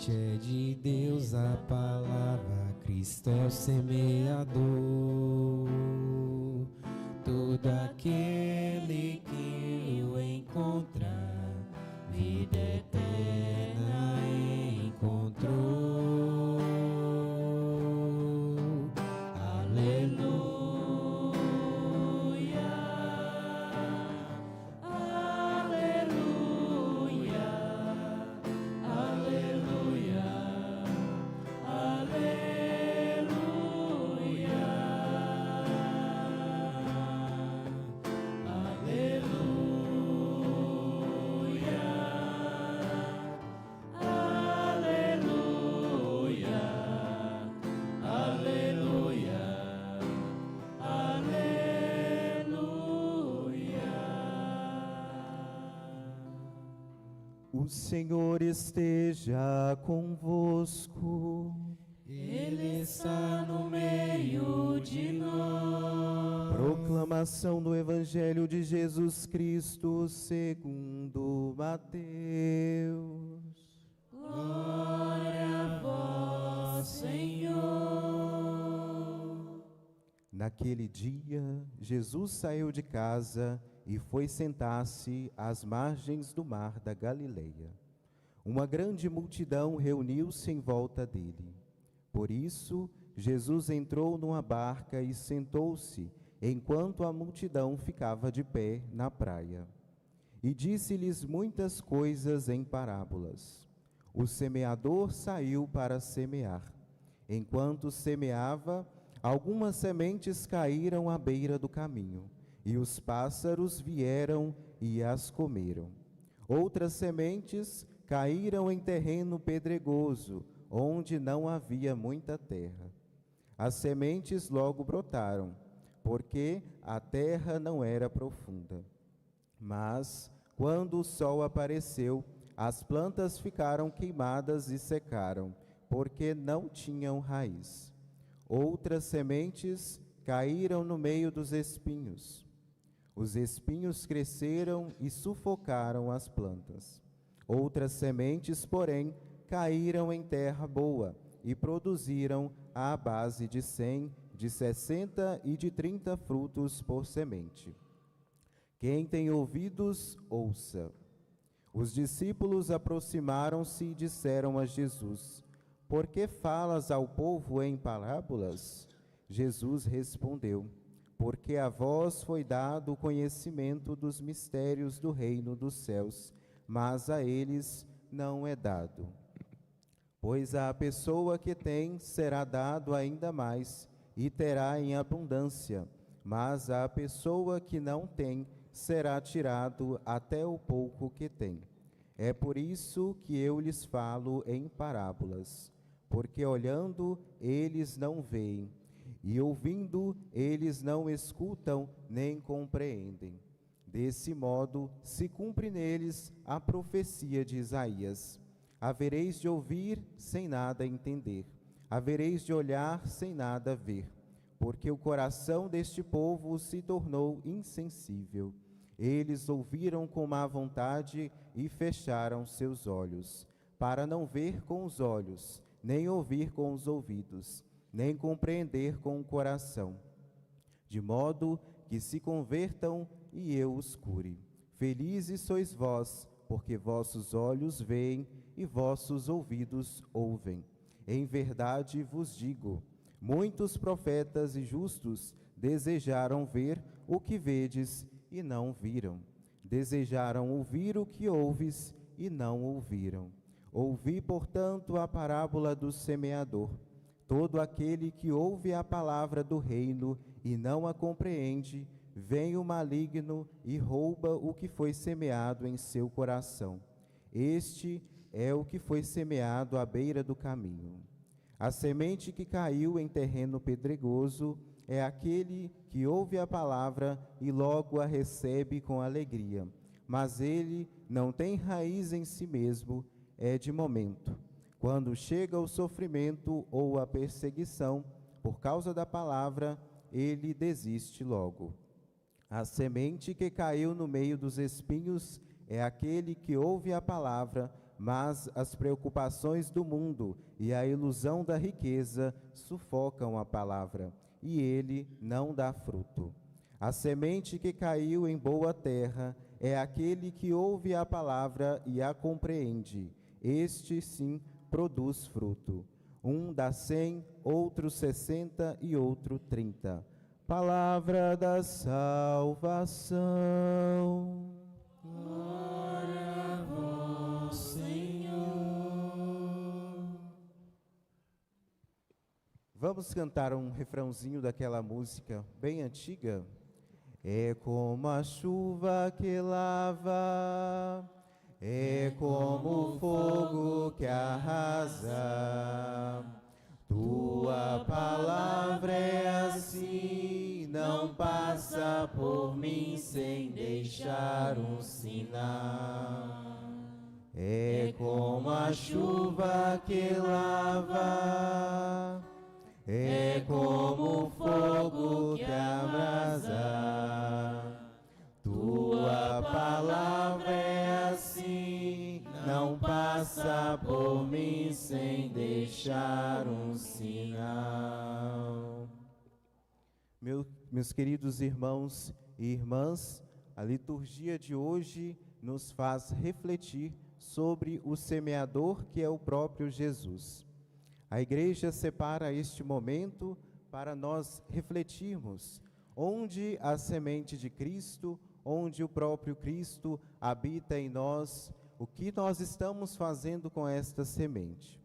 semente é de Deus a palavra, Cristo é o semeador. Todo aquele que o encontrar, vida eterna encontrou. Aleluia. O Senhor esteja convosco. Ele está no meio de nós. Proclamação do Evangelho de Jesus Cristo segundo Mateus. Glória a vós, Senhor. Naquele dia, Jesus saiu de casa e foi sentar-se às margens do mar da Galileia. Uma grande multidão reuniu-se em volta dele. Por isso, Jesus entrou numa barca e sentou-se, enquanto a multidão ficava de pé na praia. E disse-lhes muitas coisas em parábolas. O semeador saiu para semear. Enquanto semeava, algumas sementes caíram à beira do caminho, e os pássaros vieram e as comeram. Outras sementes caíram em terreno pedregoso, onde não havia muita terra. As sementes logo brotaram, porque a terra não era profunda. Mas, quando o sol apareceu, as plantas ficaram queimadas e secaram, porque não tinham raiz. Outras sementes caíram no meio dos espinhos. Os espinhos cresceram e sufocaram as plantas. Outras sementes, porém, caíram em terra boa e produziram à base de 100, de 60 e de 30 frutos por semente. Quem tem ouvidos, ouça. Os discípulos aproximaram-se e disseram a Jesus: Por que falas ao povo em parábolas? Jesus respondeu: Porque a vós foi dado o conhecimento dos mistérios do reino dos céus, mas a eles não é dado. Pois à pessoa que tem será dado ainda mais, e terá em abundância, mas à pessoa que não tem será tirado até o pouco que tem. É por isso que eu lhes falo em parábolas, porque olhando eles não veem, e ouvindo eles não escutam nem compreendem. Desse modo se cumpre neles a profecia de Isaías: havereis de ouvir sem nada entender, havereis de olhar sem nada ver, porque o coração deste povo se tornou insensível. Eles ouviram com má vontade e fecharam seus olhos, para não ver com os olhos, nem ouvir com os ouvidos, nem compreender com o coração, de modo que se convertam e eu os cure. Felizes sois vós, porque vossos olhos veem e vossos ouvidos ouvem. Em verdade vos digo, muitos profetas e justos desejaram ver o que vedes e não viram. Desejaram ouvir o que ouves e não ouviram. Ouvi, portanto, a parábola do semeador. Todo aquele que ouve a palavra do reino e não a compreende, vem o maligno e rouba o que foi semeado em seu coração. Este é o que foi semeado à beira do caminho. A semente que caiu em terreno pedregoso é aquele que ouve a palavra e logo a recebe com alegria, mas ele não tem raiz em si mesmo, é de momento. Quando chega o sofrimento ou a perseguição, por causa da palavra, ele desiste logo. A semente que caiu no meio dos espinhos é aquele que ouve a palavra, mas as preocupações do mundo e a ilusão da riqueza sufocam a palavra, e ele não dá fruto. A semente que caiu em boa terra é aquele que ouve a palavra e a compreende. Este, sim, produz fruto. Um dá 100, outro 60 e outro 30. Palavra da salvação. Glória a vós, Senhor. Vamos cantar um refrãozinho daquela música bem antiga? É como a chuva que lava, é como o fogo que arrasa. Tua palavra é assim, não passa por mim sem deixar um sinal. É como a chuva que lava, é como o fogo que abrasa. Tua palavra é assim, não passa por mim sem deixar um sinal. Meus queridos irmãos e irmãs, a liturgia de hoje nos faz refletir sobre o semeador que é o próprio Jesus. A igreja separa este momento para nós refletirmos onde a semente de Cristo, onde o próprio Cristo habita em nós, o que nós estamos fazendo com esta semente.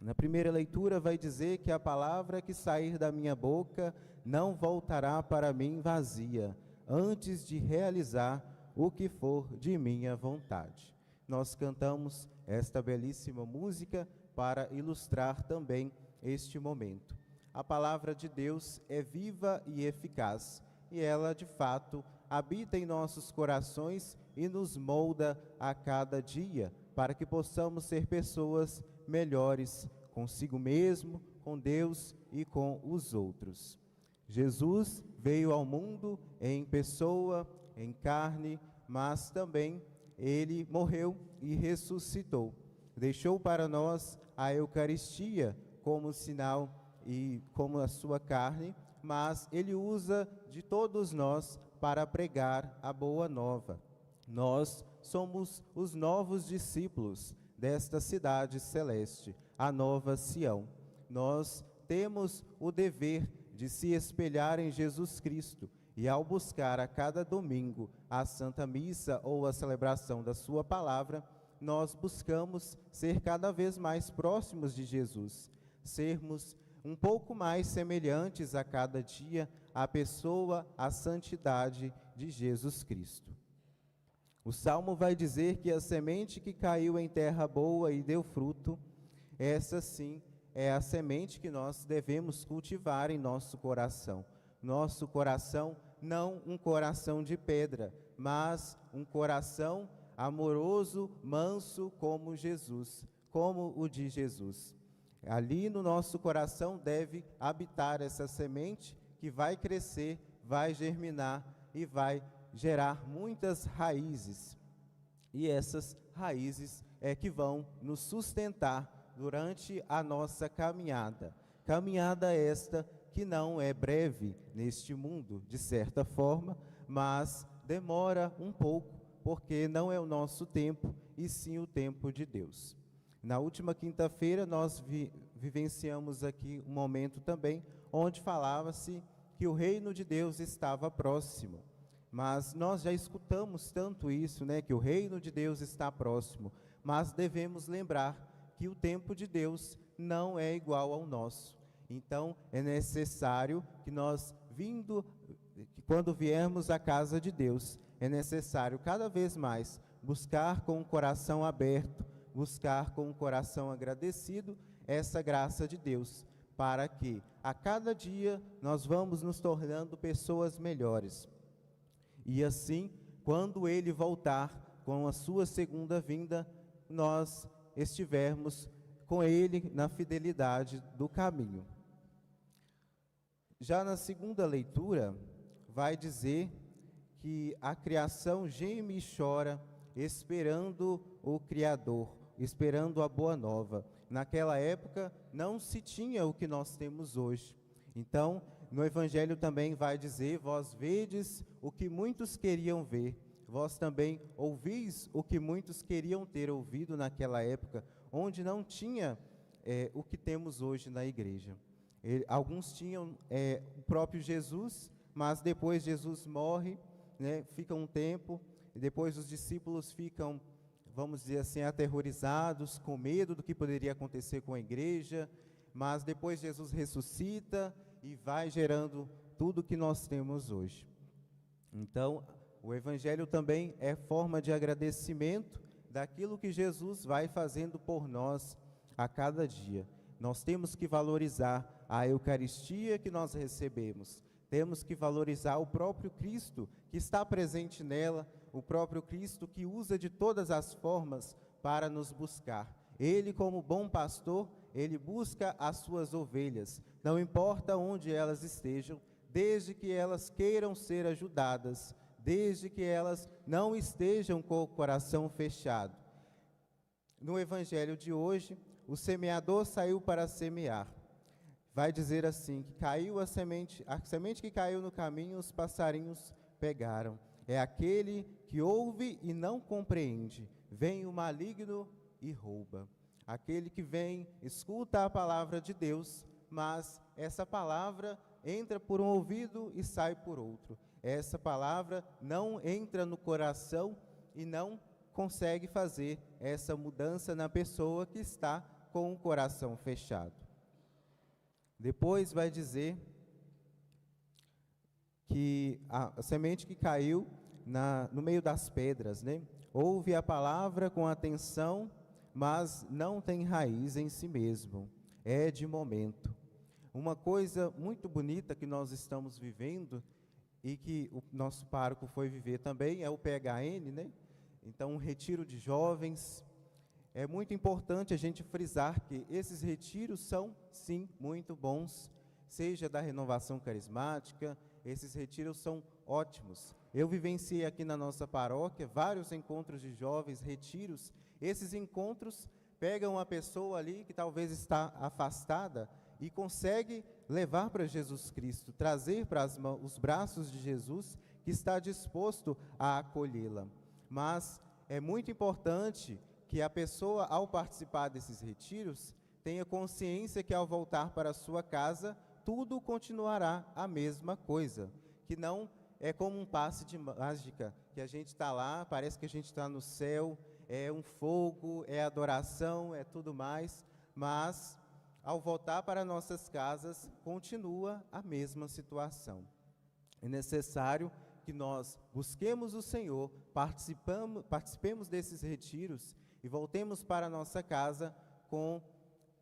Na primeira leitura vai dizer que a palavra que sair da minha boca não voltará para mim vazia, antes de realizar o que for de minha vontade. Nós cantamos esta belíssima música para ilustrar também este momento. A palavra de Deus é viva e eficaz, e ela, de fato, habita em nossos corações e nos molda a cada dia, para que possamos ser pessoas melhores consigo mesmo, com Deus e com os outros. Jesus veio ao mundo em pessoa, em carne, mas também ele morreu e ressuscitou. Deixou para nós a Eucaristia como sinal e como a sua carne, mas ele usa de todos nós para pregar a boa nova. Nós somos os novos discípulos desta cidade celeste, a nova Sião. Nós temos o dever de se espelhar em Jesus Cristo e, ao buscar a cada domingo a Santa Missa ou a celebração da sua palavra, nós buscamos ser cada vez mais próximos de Jesus, sermos um pouco mais semelhantes a cada dia à pessoa, à santidade de Jesus Cristo. O Salmo vai dizer que a semente que caiu em terra boa e deu fruto, essa sim é a semente que nós devemos cultivar em nosso coração. Nosso coração, não um coração de pedra, mas um coração amoroso, manso como Jesus, como o de Jesus. Ali no nosso coração deve habitar essa semente que vai crescer, vai germinar e vai gerar muitas raízes. E essas raízes é que vão nos sustentar durante a nossa caminhada. Caminhada esta que não é breve neste mundo, de certa forma, mas demora um pouco, porque não é o nosso tempo, e sim o tempo de Deus. Na última quinta-feira nós vivenciamos aqui um momento também, onde falava-se que o reino de Deus estava próximo. Mas nós já escutamos tanto isso, né, que o reino de Deus está próximo, mas devemos lembrar que o tempo de Deus não é igual ao nosso. Então é necessário que nós, quando viermos à casa de Deus, é necessário cada vez mais buscar com o coração aberto, buscar com o coração agradecido essa graça de Deus, para que a cada dia nós vamos nos tornando pessoas melhores. E assim, quando Ele voltar com a sua segunda vinda, nós estivermos com Ele na fidelidade do caminho. Já na segunda leitura, vai dizer que a criação geme e chora, esperando o Criador, esperando a boa nova. Naquela época não se tinha o que nós temos hoje. Então, no Evangelho também vai dizer: vós vedes o que muitos queriam ver, vós também ouvis o que muitos queriam ter ouvido naquela época, onde não tinha o que temos hoje na igreja. Alguns tinham o próprio Jesus, mas depois Jesus morre, né, fica um tempo, e depois os discípulos ficam, vamos dizer assim, aterrorizados, com medo do que poderia acontecer com a igreja, mas depois Jesus ressuscita e vai gerando tudo que nós temos hoje. Então, o Evangelho também é forma de agradecimento daquilo que Jesus vai fazendo por nós a cada dia. Nós temos que valorizar a Eucaristia que nós recebemos, temos que valorizar o próprio Cristo que está presente nela, o próprio Cristo que usa de todas as formas para nos buscar. Ele, como bom pastor, ele busca as suas ovelhas, não importa onde elas estejam, desde que elas queiram ser ajudadas, desde que elas não estejam com o coração fechado. No Evangelho de hoje, o semeador saiu para semear. Vai dizer assim, que caiu a semente que caiu no caminho, os passarinhos pegaram. É aquele que ouve e não compreende. Vem o maligno e rouba. Aquele que vem, escuta a palavra de Deus, mas essa palavra entra por um ouvido e sai por outro. Essa palavra não entra no coração e não consegue fazer essa mudança na pessoa que está com o coração fechado. Depois vai dizer que a semente que caiu no meio das pedras, né? Ouve a palavra com atenção, mas não tem raiz em si mesmo, é de momento. Uma coisa muito bonita que nós estamos vivendo e que o nosso pároco foi viver também é o PHN, né? Então, um retiro de jovens. É muito importante a gente frisar que esses retiros são, sim, muito bons, seja da renovação carismática, esses retiros são ótimos. Eu vivenciei aqui na nossa paróquia vários encontros de jovens, retiros. Esses encontros pegam a pessoa ali que talvez está afastada e consegue levar para Jesus Cristo, trazer para os braços de Jesus, que está disposto a acolhê-la. Mas é muito importante que a pessoa, ao participar desses retiros, tenha consciência que ao voltar para a sua casa, tudo continuará a mesma coisa, que não é como um passe de mágica, que a gente está lá, parece que a gente está no céu, é um fogo, é adoração, é tudo mais, mas ao voltar para nossas casas, continua a mesma situação. É necessário que nós busquemos o Senhor, participemos desses retiros e voltemos para a nossa casa com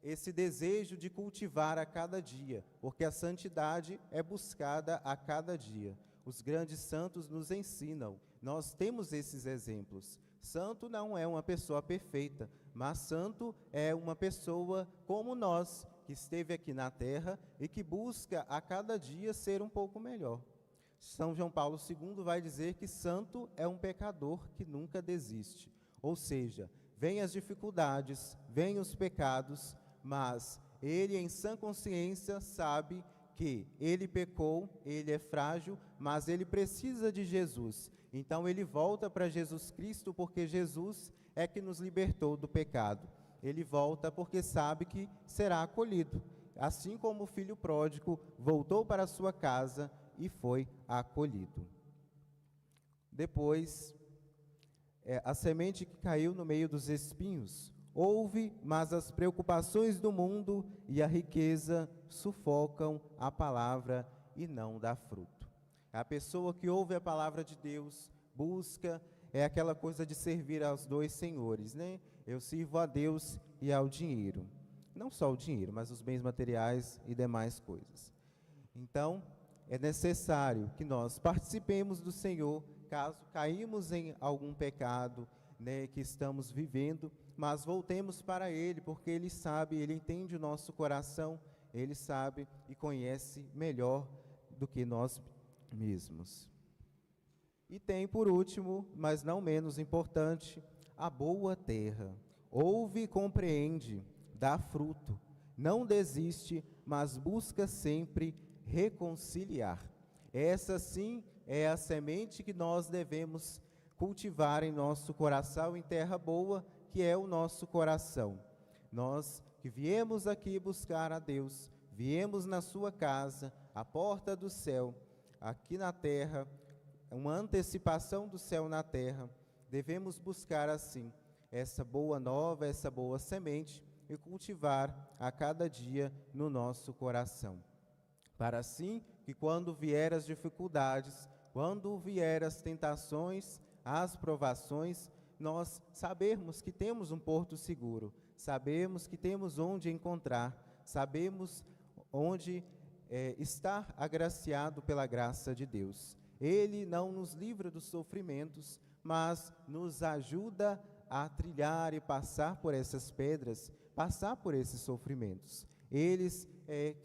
esse desejo de cultivar a cada dia, porque a santidade é buscada a cada dia. Os grandes santos nos ensinam, nós temos esses exemplos. Santo não é uma pessoa perfeita, mas santo é uma pessoa como nós, que esteve aqui na terra e que busca a cada dia ser um pouco melhor. São João Paulo II vai dizer que santo é um pecador que nunca desiste. Ou seja, vêm as dificuldades, vêm os pecados, mas ele em sã consciência sabe que ele pecou, ele é frágil, mas ele precisa de Jesus. Então ele volta para Jesus Cristo porque Jesus é que nos libertou do pecado. Ele volta porque sabe que será acolhido. Assim como o filho pródigo voltou para a sua casa e foi acolhido. Depois, a semente que caiu no meio dos espinhos. Ouve, mas as preocupações do mundo e a riqueza sufocam a palavra e não dá fruto. A pessoa que ouve a palavra de Deus, busca, é aquela coisa de servir aos dois senhores, né? Eu sirvo a Deus e ao dinheiro. Não só o dinheiro, mas os bens materiais e demais coisas. Então, é necessário que nós participemos do Senhor, caso caímos em algum pecado, né, que estamos vivendo, mas voltemos para Ele, porque Ele sabe, Ele entende o nosso coração, Ele sabe e conhece melhor do que nós mesmos. E tem, por último, mas não menos importante, a boa terra. ouve e compreende, dá fruto, não desiste, mas busca sempre reconciliar. Essa sim é a semente que nós devemos cultivar em nosso coração, em terra boa, que é o nosso coração. Nós que viemos aqui buscar a Deus, viemos na sua casa, a porta do céu, aqui na terra, uma antecipação do céu na terra, devemos buscar assim essa boa nova, essa boa semente e cultivar a cada dia no nosso coração. Para assim que quando vier as dificuldades, quando vier as tentações, as provações, nós sabermos que temos um porto seguro, sabemos que temos onde encontrar, sabemos onde estar agraciado pela graça de Deus. Ele não nos livra dos sofrimentos, mas nos ajuda a trilhar e passar por essas pedras, passar por esses sofrimentos. Ele é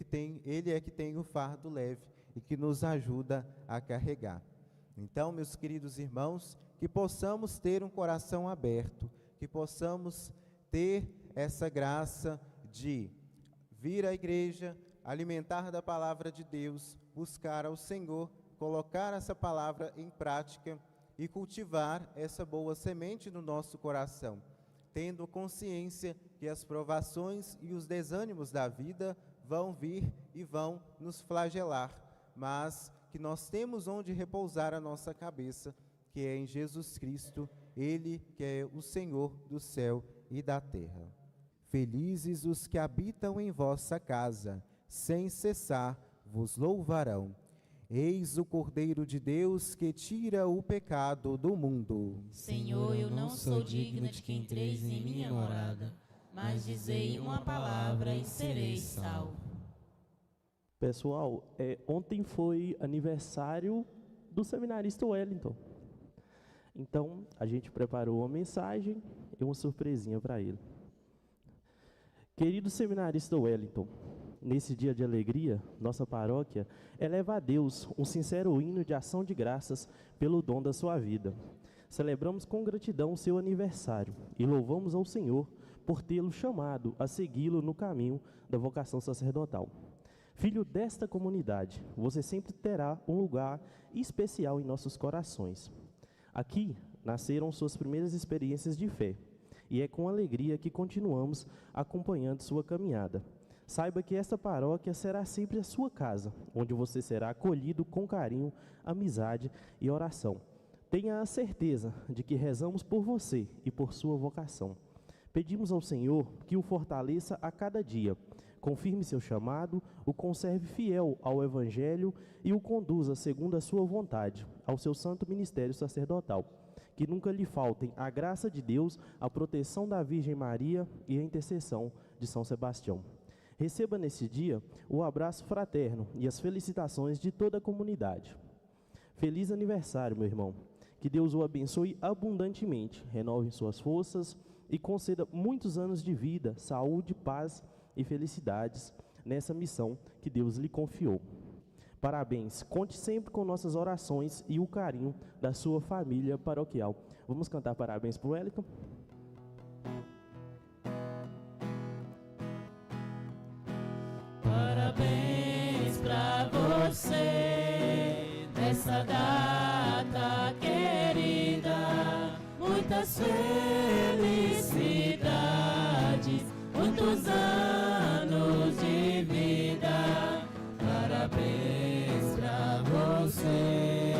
que tem o fardo leve e que nos ajuda a carregar. Então, meus queridos irmãos, que possamos ter um coração aberto, que possamos ter essa graça de vir à igreja, alimentar da palavra de Deus, buscar ao Senhor, colocar essa palavra em prática e cultivar essa boa semente no nosso coração, tendo consciência que as provações e os desânimos da vida vão vir e vão nos flagelar, mas que nós temos onde repousar a nossa cabeça, que é em Jesus Cristo, Ele que é o Senhor do céu e da terra. Felizes os que habitam em vossa casa, sem cessar vos louvarão. Eis o Cordeiro de Deus que tira o pecado do mundo. Senhor, eu não sou digno de que entreis em minha morada, mas dizei uma palavra e serei salvo. Pessoal, ontem foi aniversário do seminarista Wellington. Então, a gente preparou uma mensagem e uma surpresinha para ele. Querido seminarista Wellington, nesse dia de alegria, nossa paróquia eleva a Deus um sincero hino de ação de graças pelo dom da sua vida. Celebramos com gratidão o seu aniversário e louvamos ao Senhor por tê-lo chamado a segui-lo no caminho da vocação sacerdotal. Filho desta comunidade, você sempre terá um lugar especial em nossos corações. Aqui nasceram suas primeiras experiências de fé, e é com alegria que continuamos acompanhando sua caminhada. Saiba que esta paróquia será sempre a sua casa, onde você será acolhido com carinho, amizade e oração. Tenha a certeza de que rezamos por você e por sua vocação. Pedimos ao Senhor que o fortaleça a cada dia, confirme seu chamado, o conserve fiel ao Evangelho e o conduza segundo a sua vontade ao seu santo ministério sacerdotal. Que nunca lhe faltem a graça de Deus, a proteção da Virgem Maria e a intercessão de São Sebastião. Receba nesse dia o abraço fraterno e as felicitações de toda a comunidade. Feliz aniversário, meu irmão. Que Deus o abençoe abundantemente, renove suas forças e conceda muitos anos de vida, saúde, paz e felicidades nessa missão que Deus lhe confiou. Parabéns, conte sempre com nossas orações e o carinho da sua família paroquial. Vamos cantar parabéns para o Wellington? Parabéns pra você nessa data querida, muitas felicidades, muitos anos de vida. Parabéns pra você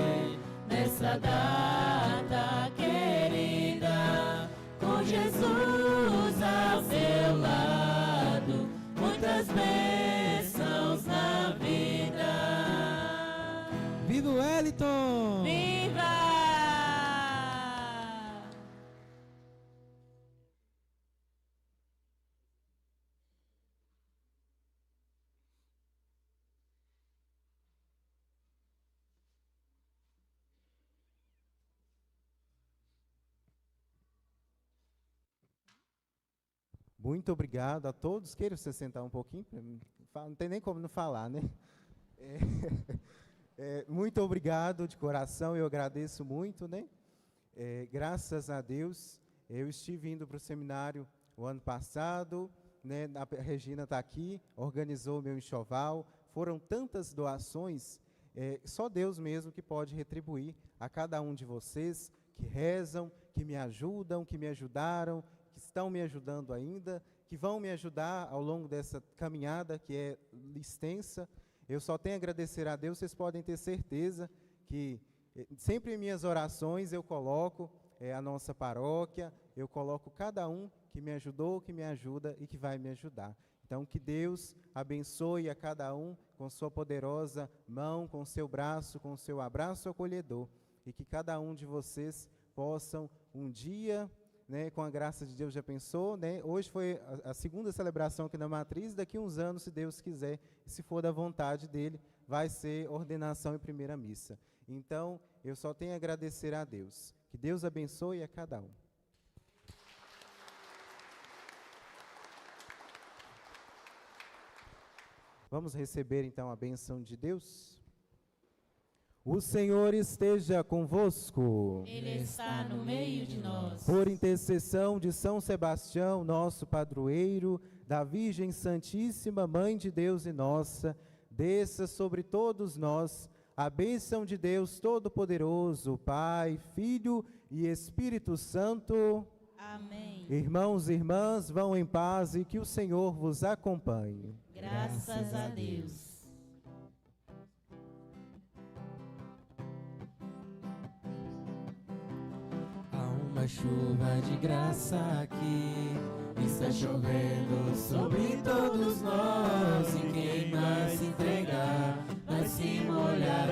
nessa data querida, com Jesus ao seu lado, muitas bênçãos na vida. Viva o Wellington! Viva! Muito obrigado a todos. Queira você sentar um pouquinho? Não tem nem como não falar, né? Muito obrigado de coração, eu agradeço muito, né? Graças a Deus, eu estive indo para o seminário o ano passado, né, a Regina está aqui, organizou o meu enxoval. Foram tantas doações, só Deus mesmo que pode retribuir a cada um de vocês que rezam, que me ajudam, que me ajudaram, que estão me ajudando ainda, que vão me ajudar ao longo dessa caminhada que é extensa. Eu só tenho a agradecer a Deus. Vocês podem ter certeza que sempre em minhas orações eu coloco a nossa paróquia, eu coloco cada um que me ajudou, que me ajuda e que vai me ajudar. Então, que Deus abençoe a cada um com sua poderosa mão, com seu braço, com seu abraço acolhedor, e que cada um de vocês possam um dia, né, com a graça de Deus, já pensou, né? Hoje foi a segunda celebração aqui na Matriz. Daqui a uns anos, se Deus quiser, e se for da vontade dele, vai ser ordenação e primeira missa. Então, eu só tenho a agradecer a Deus. Que Deus abençoe a cada um. Vamos receber então a bênção de Deus. O Senhor esteja convosco. Ele está no meio de nós. Por intercessão de São Sebastião, nosso padroeiro, da Virgem Santíssima, Mãe de Deus e nossa, desça sobre todos nós a bênção de Deus Todo-Poderoso, Pai, Filho e Espírito Santo. Amém. Irmãos e irmãs, vão em paz e que o Senhor vos acompanhe. Graças a Deus. Há uma chuva de graça aqui, está chovendo sobre todos nós, e quem mais se entregar vai se molhar